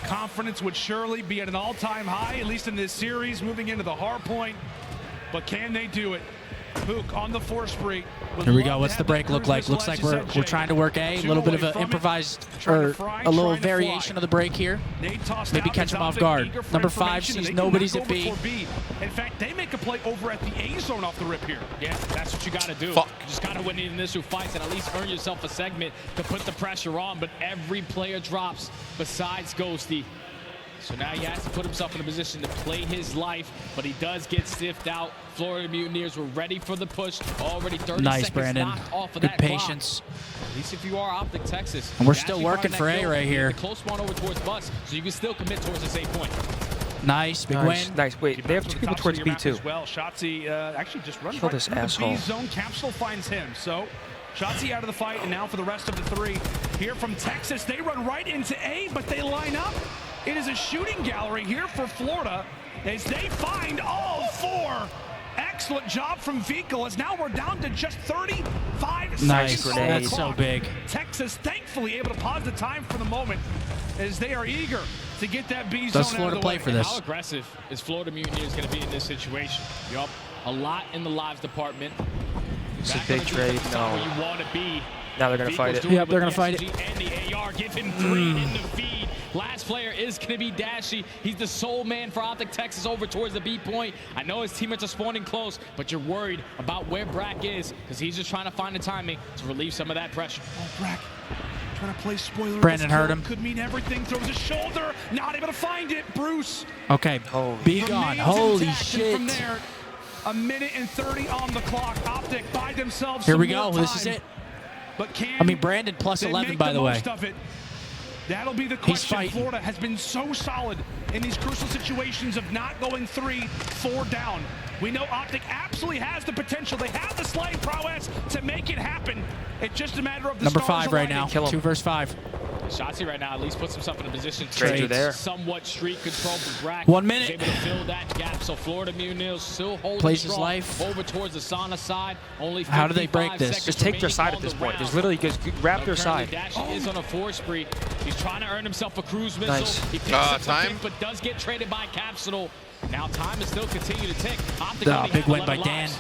Confidence would surely be at an all-time high, at least in this series, moving into the hard point. But can they do it? Hook on the force spree. Here we go. What's the break look like? Looks like we're trying to work A little bit of an improvised or a little variation of the break here. Maybe catch him off guard. Number 5 sees nobody's at B. In fact, they make a play over at the A zone off the rip here. Yeah, that's what you got to do. Fuck. You just got to win the initial fights and at least earn yourself a segment to put the pressure on. But every player drops besides Ghosty. So now he has to put himself in a position to play his life, but he does get stiffed out. Florida Mutineers were ready for the push. Already 30 nice, seconds Brandon. knocked off of Good that patience. clock. At least if you are OpTic Texas. And we're still working for A right here. The close one over towards Bus, so you can still commit towards the same point. Nice, big win. Nice. Wait, they have 2 people towards B too. Well, Shotzi actually just runs Kill right this through the asshole. B zone. Capsule finds him. So Shotzi out of the fight, and now for the rest of the 3 here from Texas, they run right into A, but they line up. It is a shooting gallery here for Florida as they find all 4. Excellent job from Vehicle, as now we're down to just 35 Nice seconds. grenade. That's so big. Texas thankfully able to pause the time for the moment as they are eager to get that B zone Does out Florida of the play way. for this? How aggressive is Florida Mutineers going to be in this situation? Yup, a lot in the lives department. It's a big trade. No. Where you want to be. Now they're going to fight it. Yep, they're going to fight it. And the AR give him 3 in the feed. Last player is going to be Dashy. He's the sole man for OpTic Texas over towards the B point. I know his teammates are spawning close, but you're worried about where Brack is because he's just trying to find the timing to relieve some of that pressure. Oh, Brack trying to play spoiler. Brandon heard him. Could mean everything. Throws his shoulder. Not able to find it. Bruce. Okay, be gone. Holy shit. From there, 1:30 on the clock. OpTic by themselves. Here we some go. more This is time. it. But can I mean, Brandon plus they 11, make by the way. most of it? That'll be the He's question. fighting. Florida has been so solid in these crucial situations of not going 3-4 down. We know OpTic absolutely has the potential. They have the slaying prowess to make it happen. It's just a matter of the Number stars 5 right aligning. now. Kill him. 2 versus 5. Shotzi right now at least puts himself in a position to Stranger there. somewhat streak control for Brack. 1 minute. He's able to fill that gap. So Florida Mutineers still holding Plays his strong life. over towards the Sauna side. Only How do they break 55 this? seconds Just take their remaining side on at this the point. round. There's literally just grab their side. Currently, Dashi is on a 4 spree. He's trying to earn himself a cruise missile. Nice. He picks up the Time. pick, but does get traded by Capsule. Now time is still continue to tick. OpTic only Big have win by 11 Dan. lives.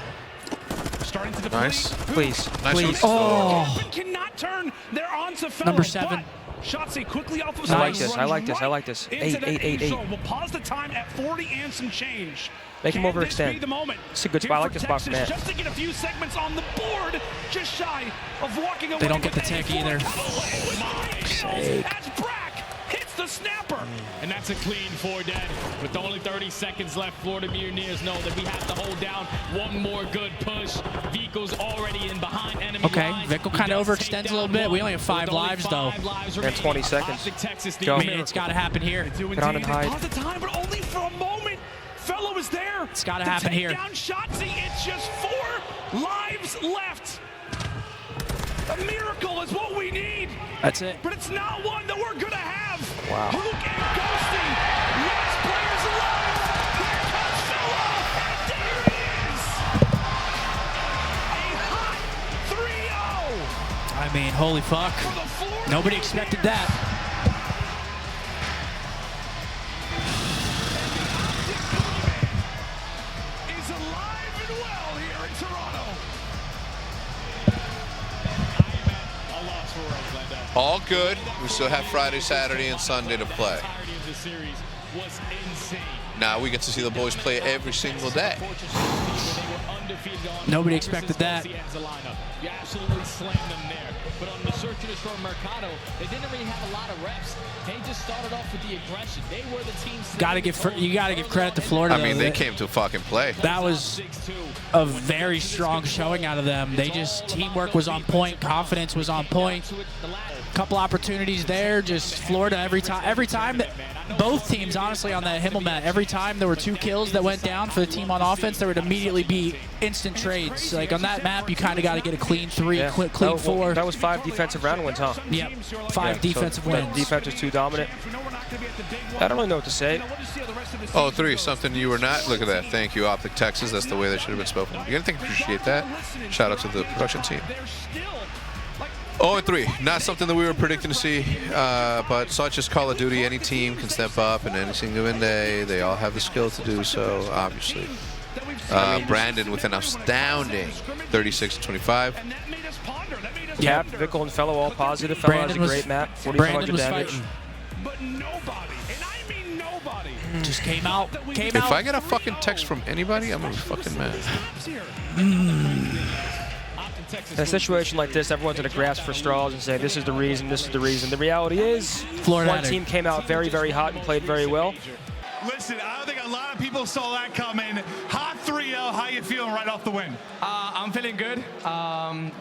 Starting to deplete. Nice. Please. Nice Please. one. Oh. Cannot turn. They're on to fellow. Number 7. Shotzi quickly off of I like side, this. runs I like this. I right like this. into 8, that 8, 8, 8. zone. We'll pause the time at 40 and some change. Make him Can this overextend. be the moment? It's a good Here spot. I for like this spot from Texas, Matt. just to get a few segments on the board, just shy of walking away. They don't get with the tick a either. sake. As Brack hits the snapper. And that's a clean 4 dead. With only 30 seconds left, Florida Mutineers know that we have to hold down one more good push. Vico's already in behind enemy Okay, lines. Vico He kinda does overextends take a little down bit. We one. only have 5 With only lives, though. 5 lives And remaining. 20 seconds. OpTic Texas Go. I needs mean, it's got to happen here. Get on and hide. Pause the time, but only for a moment. Fellow is there. It's gotta happen here. Down Shotzi. It's just 4 lives left. A miracle is what we need. That's it. But it's not one that we're gonna have. Wow. Luke and Ghosty, last players alive. Here comes Philo, and there he is. A hot 3-0 I mean, holy fuck. for the Florida Nobody expected that. is alive and well here in Toronto. a loss for us, Glenda. All good. We still have Friday, Saturday, and Sunday to play. The entirety of the series was insane. Now we get to see the boys play every single day. Nobody expected that. You absolutely slammed them there. But on the search and destroy Mercado, they didn't really have a lot of reps. They just started off with the aggression. They were the team. You gotta give credit to Florida. I mean, though. they came to fucking play. That was a very strong showing out of them. They just, teamwork was on point, confidence was on point. Couple opportunities there, just Florida every time that both teams, honestly, on that Himmelmet, every time there were 2 kills that went down for the team on offense, there would immediately be instant trades. Like on that map, you kind of got to get a clean 3, Yeah. clean 4. That was 5 defensive round wins, huh? Yep, 5 defensive so wins. Defense is too dominant. I don't really know what to say. Oh, 3, something you were not. Look at that. Thank you, OpTic Texas. That's the way that should have been spoken. You gotta think, appreciate that. Shout out to the production team. 0-3, not something that we were predicting to see, but such as Call of Duty, any team can step up in any single day. They all have the skill to do so, obviously. Brandon with an astounding 36-25. Cap, Vickle, and Fellow all positive. Fellow has a great map, 4,500 damage. Fighting. But nobody, and I mean nobody, just came out. If I get a fucking text from anybody, I'm gonna be fucking mad. In a situation like this, everyone's going to grasp for straws and say, this is the reason, this is the reason. The reality is, one team came out very, very hot and played very well. Listen, I don't think a lot of people saw that coming. Hot 3-0, how you feeling right off the win? I'm feeling good.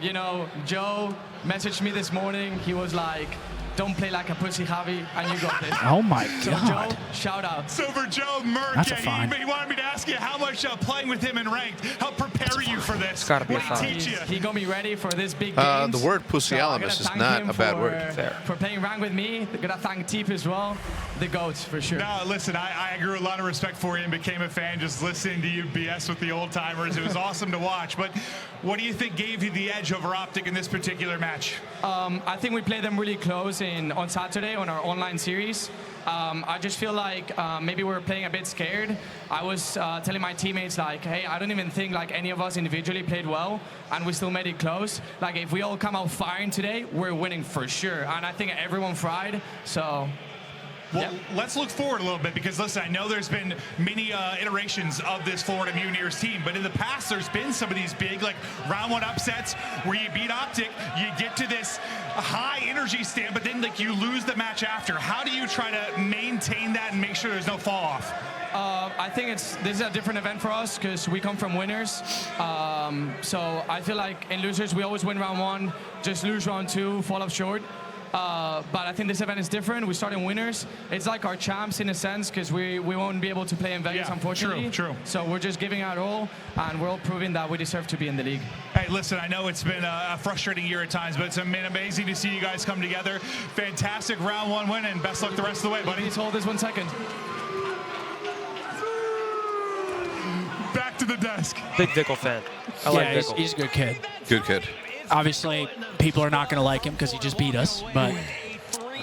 You know, Joe messaged me this morning. He was like, don't play like a pussy, Javi, and you got this. Oh my So God. Joe, shout out. So for Joe Merck, That's a fine. he wanted me to ask you how much playing with him in ranked helped prepare you for this. It's gotta be a What fine. teach you? He got me ready for this big game. The word pusillanimous is not a bad word. Fair. For playing rank with me. Gotta thank Teep as well. The GOATs, for sure. No, listen, I grew a lot of respect for you and became a fan just listening to you BS with the old timers. It was awesome to watch. But what do you think gave you the edge over OpTic in this particular match? I think we played them really close on Saturday on our online series. I just feel like maybe we were playing a bit scared. I was telling my teammates like, hey, I don't even think like any of us individually played well, and we still made it close. Like if we all come out firing today, we're winning for sure. And I think everyone fried. So. Well, let's look forward a little bit because, listen, I know there's been many iterations of this Florida Mutineers team, but in the past there's been some of these big, like, round one upsets where you beat OpTic, you get to this high energy stand, but then, like, you lose the match after. How do you try to maintain that and make sure there's no fall off? I think this is a different event for us because we come from winners. So I feel like in losers, we always win round one, just lose round two, fall off short. But I think this event is different. We start in winners. It's like our champs in a sense because we won't be able to play in Vegas, unfortunately. True. So we're just giving our all, and we're all proving that we deserve to be in the league. Hey, listen, I know it's been a frustrating year at times, but it's been amazing to see you guys come together. Fantastic round one win, and best luck the rest of the way, buddy. Please hold this 1 second. Back to the desk. Big Vickle fan. I like Vickle. He's a good kid. Good kid. Obviously, people are not going to like him because he just beat us, but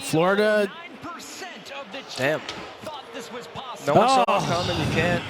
Florida. Damn. No one saw it coming. You can't.